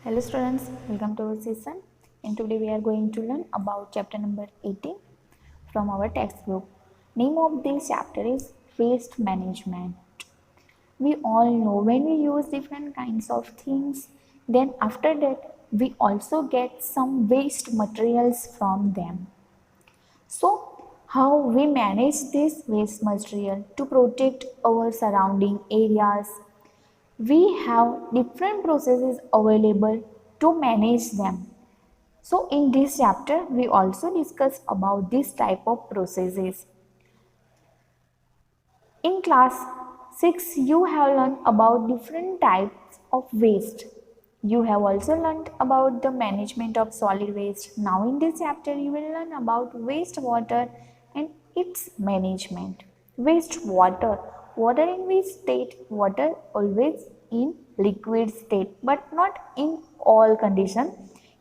Hello students, welcome to our session, and today we are going to learn about chapter number 18 from our textbook. Name of this chapter is waste management. We all know when we use different kinds of things, then after that we also get some waste materials from them. So how we manage this waste material to protect our surrounding areas, we have different processes available to manage them. So in this chapter we also discuss about this type of processes. In class 6 you have learned about different types of waste. You have also learned about the management of solid waste. Now in this chapter you will learn about wastewater and its management. Wastewater. Water in which state? Water always in liquid state, but not in all condition.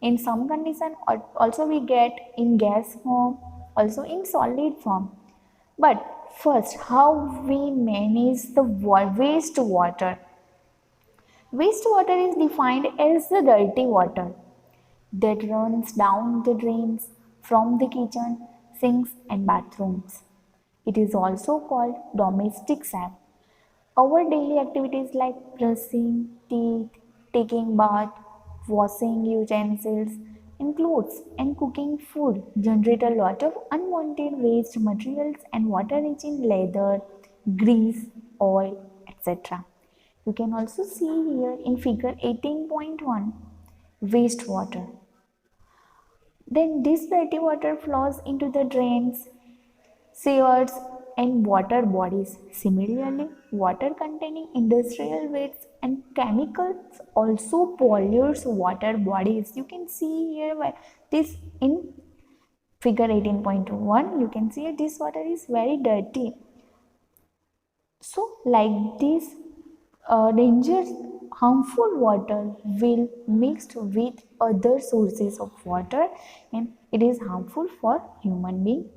In some condition also we get in gas form, also in solid form. But first, how we manage the wastewater. Wastewater is defined as the dirty water that runs down the drains from the kitchen, sinks and bathrooms. It is also called domestic sap. Our daily activities like brushing teeth, taking bath, washing utensils and clothes and cooking food generate a lot of unwanted waste materials and water rich in leather, grease, oil, etc. You can also see here in figure 18.1 wastewater. Then this dirty water flows into the drains, sewers and water bodies. Similarly, water containing industrial wastes and chemicals also pollutes water bodies. You can see here this in figure 18.1. You can see this water is very dirty. So like this dangerous harmful water will mixed with other sources of water and it is harmful for human being.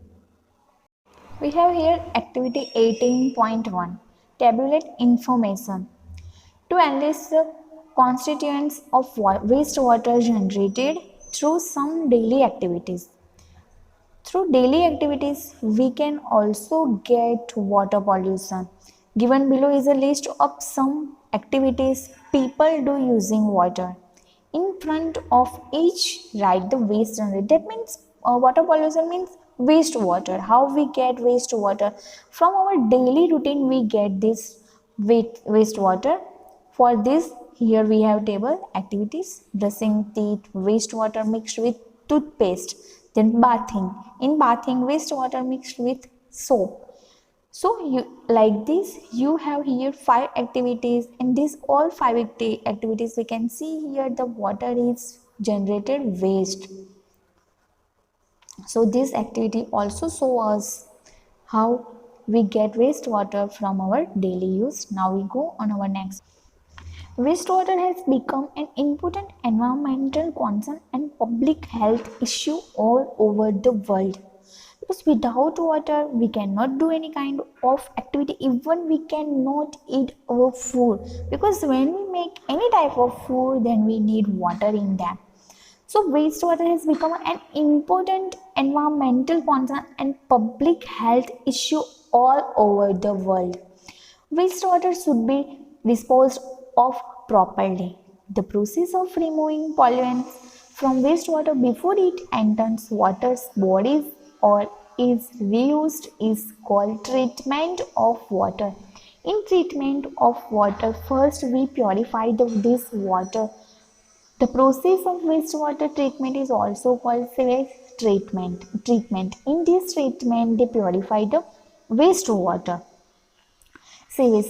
We have here activity 18.1 tabulate information to analyze the constituents of wastewater generated through some daily activities. Through daily activities, we can also get water pollution. Given below is a list of some activities people do using water. In front of each, write the waste generated. That means water pollution means wastewater. How we get wastewater? From our daily routine, we get this wastewater. For this, here we have table activities: brushing teeth, wastewater mixed with toothpaste, then bathing. In bathing, wastewater mixed with soap. So you like this you have here 5 activities. In this all 5 activities we can see here the water is generated waste. So this activity also show us how we get wastewater from our daily use. Now we go on our next. Wastewater has become an important environmental concern and public health issue all over the world. Because without water, we cannot do any kind of activity, even we cannot eat our food. Because when we make any type of food, then we need water in that. So wastewater has become an important environmental concern and public health issue all over the world. Wastewater should be disposed of properly. The process of removing pollutants from wastewater before it enters water's bodies or is reused is called treatment of water. In treatment of water, first we purify this water. The process of wastewater treatment is also called sewage treatment. In this treatment, they purify the wastewater. Sewage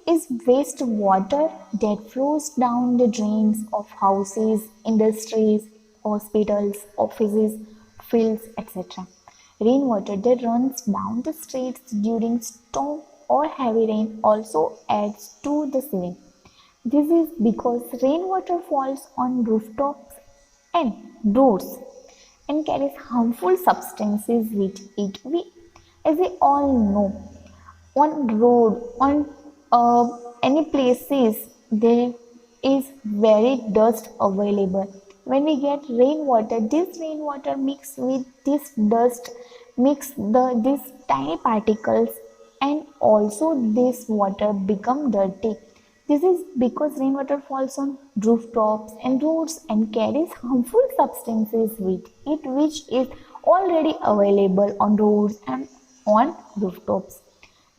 is waste water that flows down the drains of houses, industries, hospitals, offices, fields, etc. Rainwater that runs down the streets during storm or heavy rain also adds to the sewage. This is because rainwater falls on rooftops and roads and carries harmful substances with it. As we all know, on road, on any places, there is very dust available. When we get rainwater, this rainwater mix with this dust, mix these tiny particles, and also this water become dirty. This is because rainwater falls on rooftops and roads and carries harmful substances with it, which is already available on roads and on rooftops.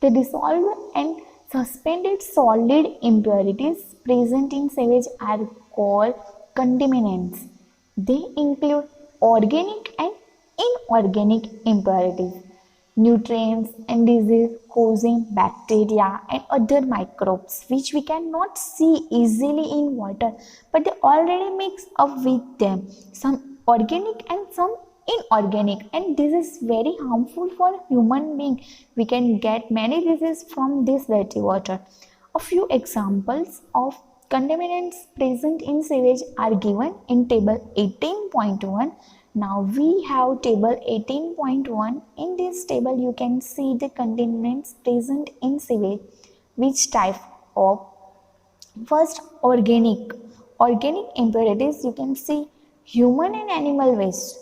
The dissolved and suspended solid impurities present in sewage are called contaminants. They include organic and inorganic impurities, nutrients and disease causing bacteria and other microbes which we cannot see easily in water, but they already mix up with them, some organic and some inorganic, and this is very harmful for human being. We can get many diseases from this dirty water. A few examples of contaminants present in sewage are given in table 18.1. Now we have table 18.1. In this table you can see the contaminants present in sewage. Which type of? First, organic impurities, you can see human and animal waste,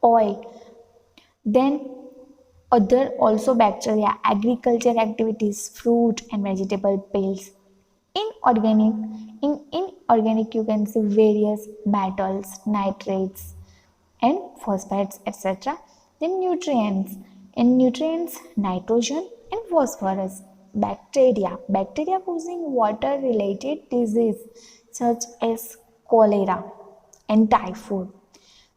oil, then other also bacteria, agriculture activities, fruit and vegetable peels. Inorganic, in inorganic you can see various metals, nitrates and phosphates, etc. Then nutrients, in nutrients nitrogen and phosphorus. Bacteria causing water related disease such as cholera and typhoid.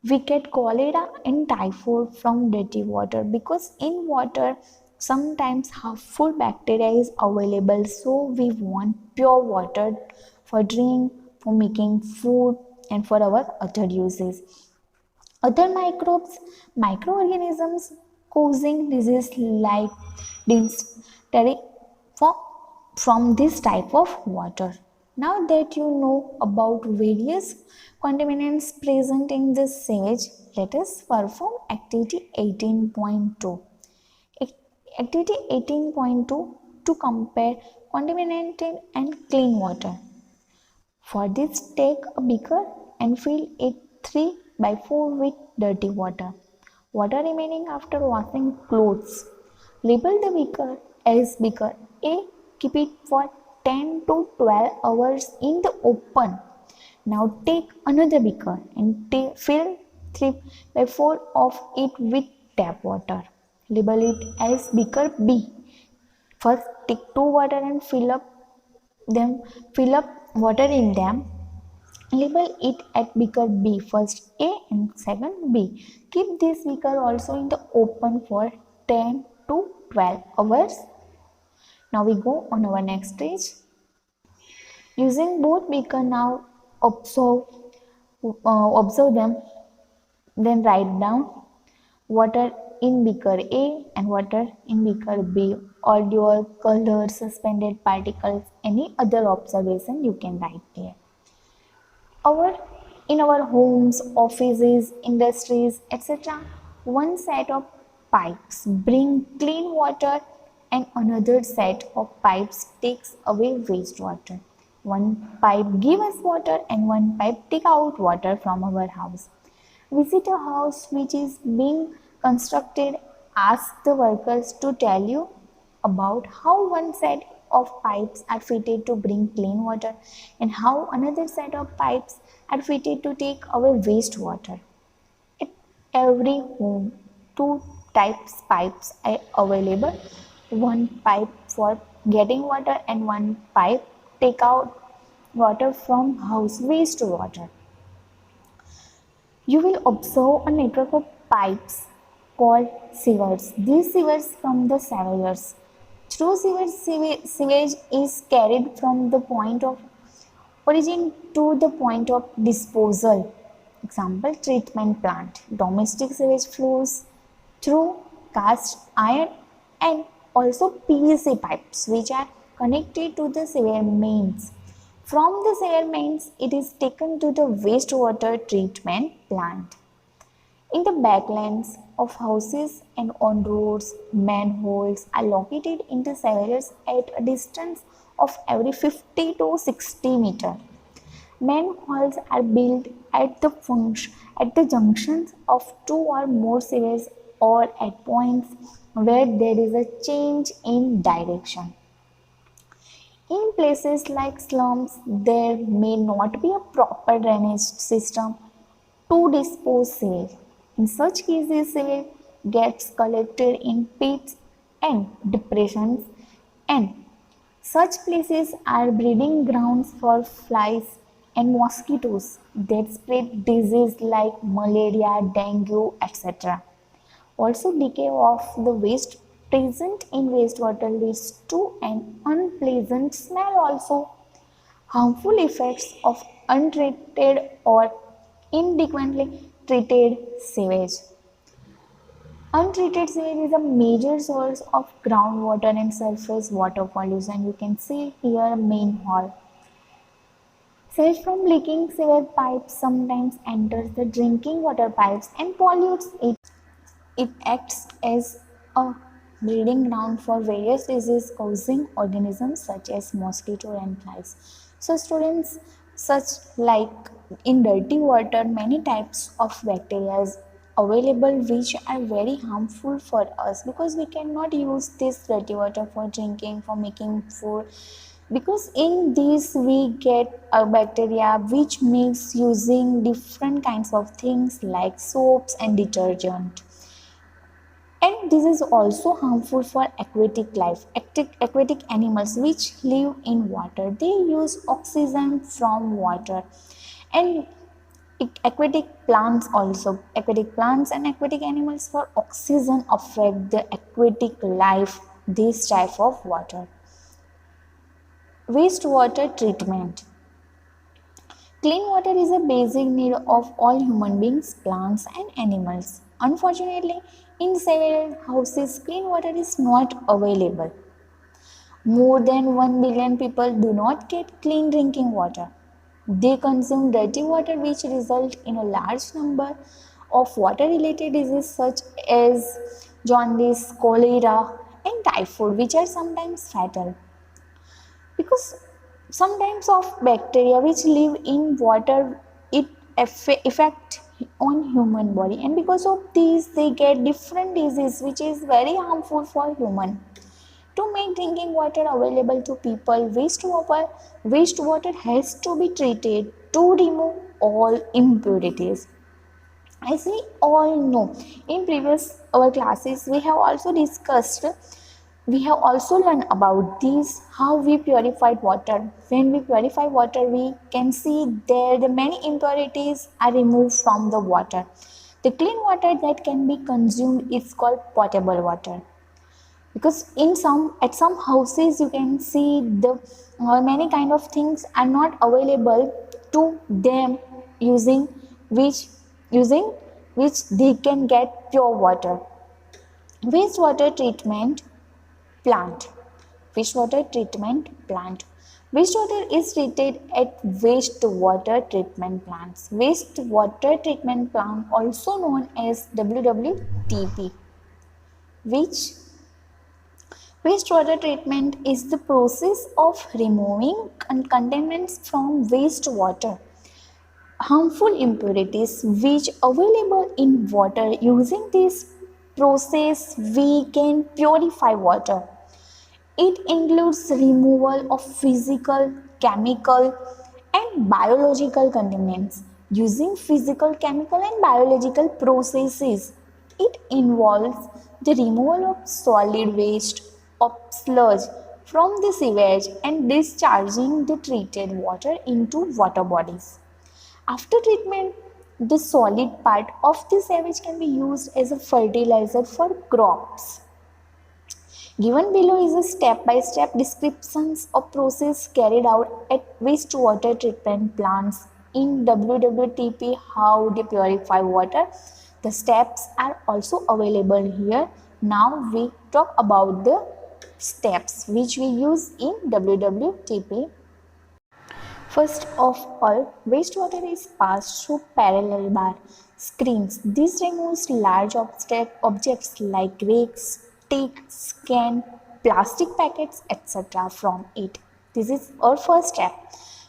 We get cholera and typhoid from dirty water because in water sometimes harmful bacteria is available, so we want pure water for drink, for making food and for our other uses. Other microorganisms causing disease like dysentery from this type of water. Now that you know about various contaminants present in the sewage, let us perform activity 18.2. Activity 18.2 to compare contaminated and clean water. For this, take a beaker and fill it 3 by 4 with dirty water. Water remaining after washing clothes. Label the beaker as beaker A. Keep it for 10 to 12 hours in the open. Now take another beaker and fill 3 by 4 of it with tap water. Label it as beaker B. First take 2 water and fill up water in them. Label it at beaker B, first A and second B. Keep this beaker also in the open for 10 to 12 hours. Now we go on our next stage. Using both beaker, now observe them, then write down water in beaker A and water in beaker B. All your color, suspended particles, any other observation you can write there. In our homes, offices, industries, etc., one set of pipes bring clean water and another set of pipes takes away wastewater. One pipe gives us water and one pipe takes out water from our house. Visit a house which is being constructed. Ask the workers to tell you about how one set of pipes are fitted to bring clean water and how another set of pipes are fitted to take away wastewater. At every home, 2 types pipes are available. One pipe for getting water and one pipe take out water from house wastewater. You will observe a network of pipes called sewers. These sewers from the sewers. Through sewage is carried from the point of origin to the point of disposal. Example, treatment plant. Domestic sewage flows through cast iron and also PVC pipes which are connected to the sewer mains. From the sewer mains, it is taken to the wastewater treatment plant. In the backlands of houses and on roads, manholes are located in the sewers at a distance of every 50 to 60 meters. Manholes are built at the junctions of two or more sewages or at points where there is a change in direction. In places like slums, there may not be a proper drainage system to dispose sewage. In such cases, sewage gets collected in pits and depressions, and such places are breeding grounds for flies and mosquitoes that spread diseases like malaria, dengue, etc. Also, decay of the waste present in wastewater leads to an unpleasant smell also. Harmful effects of untreated or inadequately treated sewage. Untreated sewage is a major source of groundwater and surface water pollution. You can see here main hall. Sewage from leaking sewage pipes sometimes enters the drinking water pipes and pollutes it. It acts as a breeding ground for various disease causing organisms such as mosquito and flies. So students, such like in dirty water, many types of bacteria available which are very harmful for us, because we cannot use this dirty water for drinking, for making food, because in this we get a bacteria which makes using different kinds of things like soaps and detergent. And this is also harmful for aquatic life. Aquatic animals which live in water, they use oxygen from water. And aquatic plants also, aquatic plants and aquatic animals for oxygen affect the aquatic life, this type of water. Wastewater treatment. Clean water is a basic need of all human beings, plants and animals. Unfortunately, in several houses, clean water is not available. More than 1 billion people do not get clean drinking water. They consume dirty water, which result in a large number of water-related diseases such as jaundice, cholera and typhoid, which are sometimes fatal. Because some types of bacteria which live in water, it affect on human body, and because of these they get different disease which is very harmful for human. To make drinking water available to people, wastewater has to be treated to remove all impurities. As we all know, in previous our classes we have also discussed, we have also learned about this, how we purified water. When we purify water, we can see there the many impurities are removed from the water. The clean water that can be consumed is called potable water. Because at some houses you can see the many kind of things are not available to them, which using which they can get pure water. Wastewater treatment plant. Wastewater treatment plant. Wastewater is treated at wastewater treatment plants. Wastewater treatment plant, also known as WWTP, which wastewater treatment is the process of removing contaminants from wastewater, harmful impurities which available in water. Using this process, we can purify water. It includes removal of physical, chemical and biological contaminants. Using physical, chemical and biological processes, it involves the removal of solid waste, of sludge from the sewage and discharging the treated water into water bodies. After treatment, the solid part of the sewage can be used as a fertilizer for crops. Given below is a step-by-step descriptions of process carried out at wastewater treatment plants in WWTP, how they purify water. The steps are also available here. Now we talk about the steps which we use in WWTP. First of all, wastewater is passed through parallel bar screens. This removes large objects like rakes, sticks, can, plastic packets, etc. from it. This is our first step.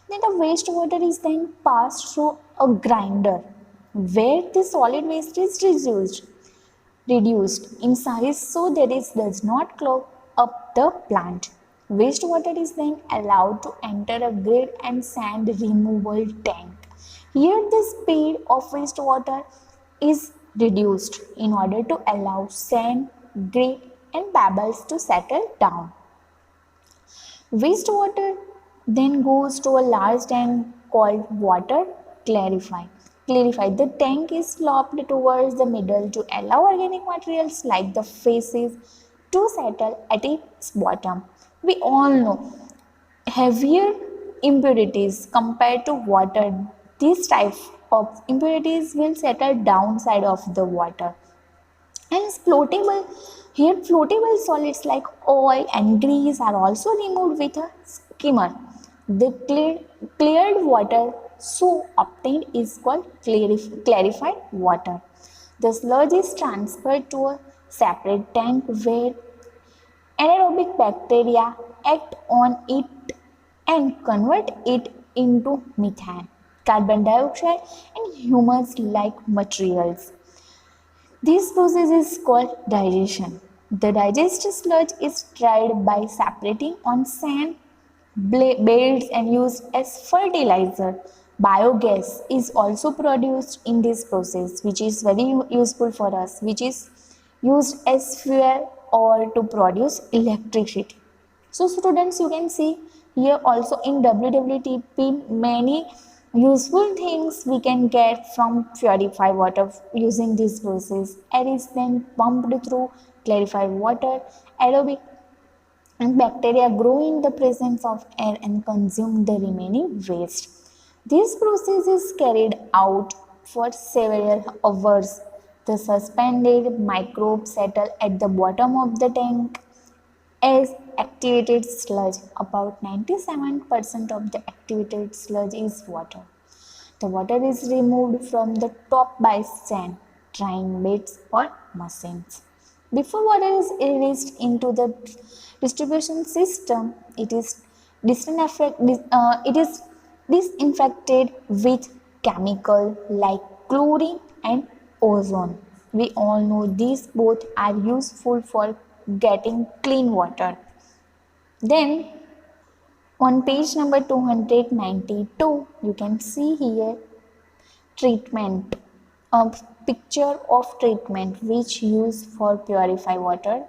Then the wastewater is then passed through a grinder where the solid waste is reduced in size so that it does not clog up the plant. Wastewater is then allowed to enter a grid and sand removal tank. Here the speed of wastewater is reduced in order to allow sand, grit and pebbles to settle down. Wastewater then goes to a large tank called water clarifier. The tank is sloped towards the middle to allow organic materials like the feces to settle at its bottom. We all know heavier impurities compared to water. These type of impurities will settle downside of the water. And floatable solids like oil and grease are also removed with a skimmer. The cleared water so obtained is called clarified water. The sludge is transferred to a separate tank where anaerobic bacteria act on it and convert it into methane, carbon dioxide and humus like materials. This process is called digestion. The digested sludge is dried by separating on sand beds and used as fertilizer. Biogas is also produced in this process, which is very useful for us, which is used as fuel or to produce electricity. So students, you can see here also in WWTP many useful things we can get from purified water using this process. Air is then pumped through clarified water. Aerobic and bacteria grow in the presence of air and consume the remaining waste. This process is carried out for several hours. The suspended microbes settle at the bottom of the tank as activated sludge. About 97% of the activated sludge is water. The water is removed from the top by sand, drying beds or machines. Before water is released into the distribution system, it is disinfected with chemical like chlorine and ozone. We all know these both are useful for getting clean water. Then on page number 292, you can see here treatment, a picture of treatment which used for purify water,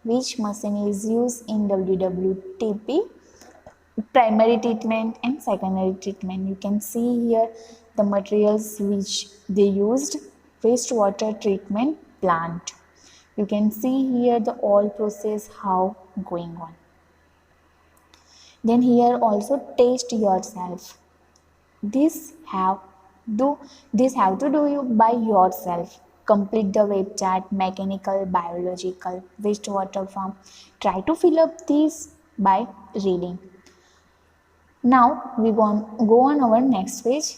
which machine is used in WWTP, primary treatment and secondary treatment. You can see here the materials which they used, wastewater treatment plant. You can see here the all process how going on. Then here also taste yourself. This have to do you by yourself. Complete the web chart, mechanical, biological, wastewater farm. Try to fill up these by reading. Now we go on our next page.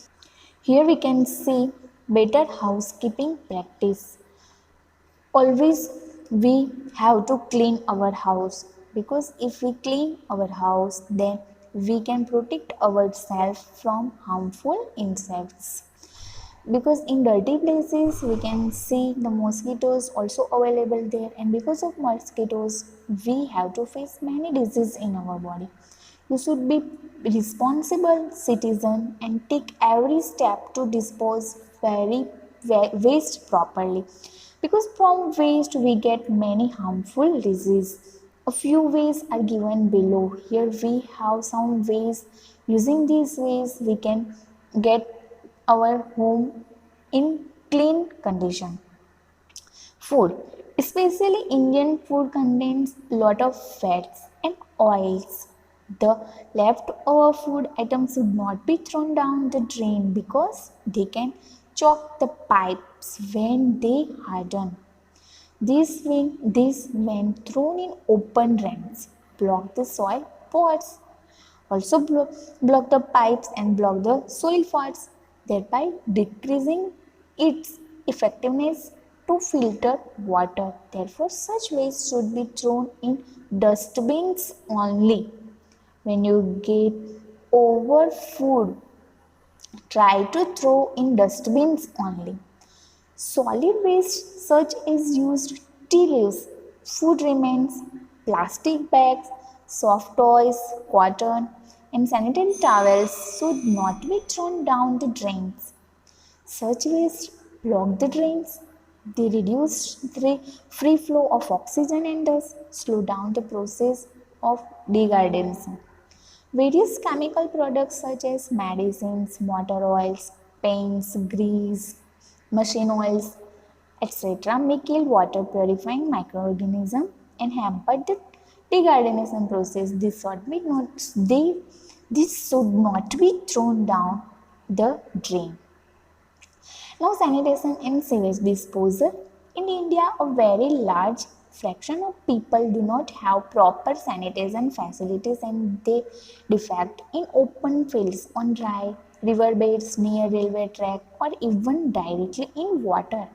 Here we can see better housekeeping practice. Always we have to clean our house, because if we clean our house, then we can protect ourselves from harmful insects. Because in dirty places we can see the mosquitoes also available there, and because of mosquitoes we have to face many diseases in our body. You should be responsible citizen and take every step to dispose waste properly, because from waste we get many harmful diseases. A few ways are given below. Here we have some ways. Using these ways we can get our home in clean condition. Food, especially Indian food, contains a lot of fats and oils. The leftover food items should not be thrown down the drain, because they can choke the pipes when they harden. When thrown in open drains, block the soil pods. Also block the pipes and block the soil pods, thereby decreasing its effectiveness to filter water. Therefore, such waste should be thrown in dustbins only. When you get over food, try to throw in dustbins only. Solid waste such as used tea leaves, food remains, plastic bags, soft toys, cotton, and sanitary towels should not be thrown down the drains. Such waste block the drains. They reduce the free flow of oxygen and thus slow down the process of degradation. Various chemical products such as medicines, motor oils, paints, grease, machine oils, etc. may kill water purifying microorganisms and hamper the degradation process. This should not be thrown down the drain. Now, sanitation and sewage disposal. In India, a very large fraction of people do not have proper sanitation facilities and they defect in open fields, on dry riverbeds, near railway track, or even directly in water.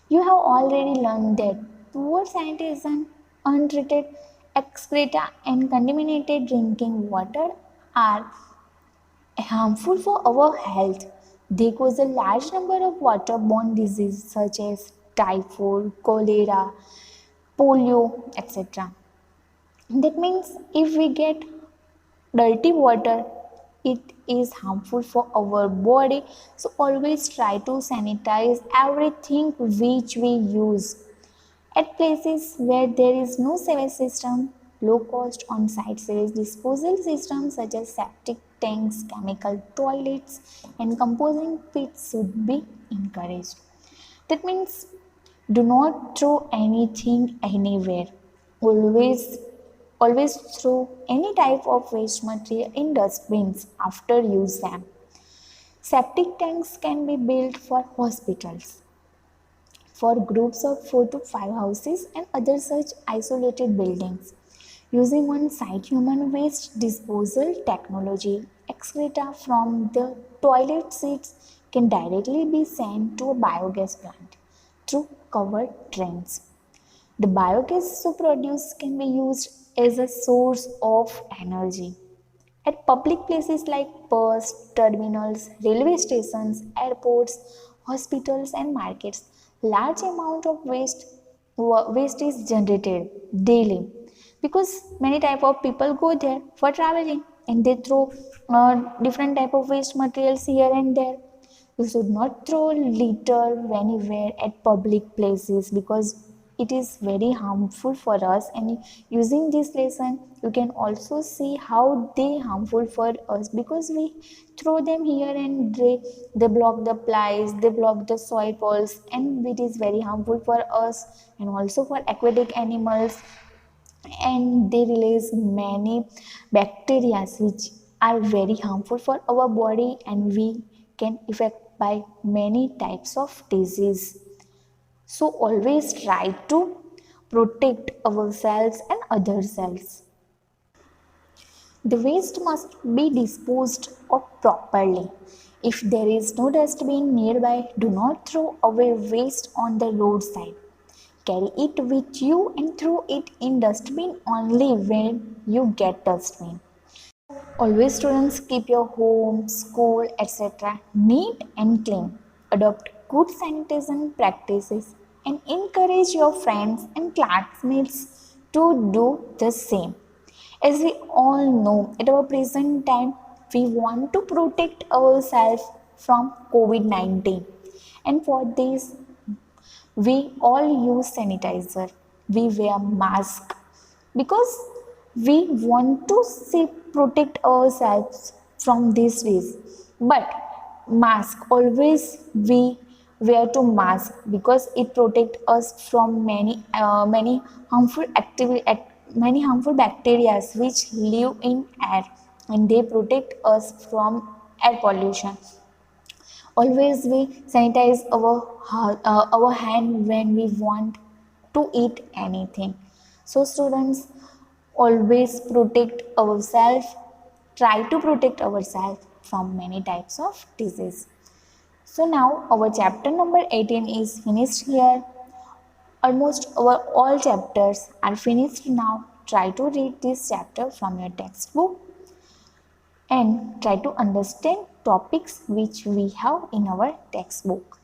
You have already learned that poor sanitation, untreated excreta, and contaminated drinking water are harmful for our health. They cause a large number of waterborne diseases such as typhoid, cholera, polio, etc. That means if we get dirty water, it is harmful for our body. So always try to sanitize everything which we use. At places where there is no sewage system, low cost on site sewage disposal systems such as septic tanks, chemical toilets, and composting pits should be encouraged. That means do not throw anything anywhere. Always, always throw any type of waste material in dustbins after use them. Septic tanks can be built for hospitals, for groups of 4 to 5 houses and other such isolated buildings. Using on-site human waste disposal technology, excreta from the toilet seats can directly be sent to a biogas plant through covered drains. The biogas so produced can be used as a source of energy. At public places like bus terminals, railway stations, airports, hospitals, and markets, large amount of waste is generated daily because many type of people go there for traveling and they throw different type of waste materials here and there. You should not throw litter anywhere at public places because it is very harmful for us, and using this lesson you can also see how they harmful for us because we throw them here and they block the plies, they block the soil balls, and it is very harmful for us and also for aquatic animals, and they release many bacteria which are very harmful for our body and we can affect by many types of disease. So always try to protect ourselves and other cells. The waste must be disposed of properly. If there is no dustbin nearby, do not throw away waste on the roadside. Carry it with you and throw it in dustbin only when you get dustbin. Always students keep your home, school, etc. neat and clean. Adopt good sanitation practices and encourage your friends and classmates to do the same. As we all know, at our present time, we want to protect ourselves from COVID-19. And for this, we all use sanitizer, we wear mask because we want to protect ourselves from these days. But mask always we wear to mask because it protect us from many harmful many harmful bacteria which live in air, and they protect us from air pollution. Always we sanitize our hand when we want to eat anything. So students, always protect ourselves, try to protect ourselves from many types of disease. So now our chapter number 18 is finished here. Almost our all chapters are finished now. Try to read this chapter from your textbook. and try to understand topics which we have in our textbook.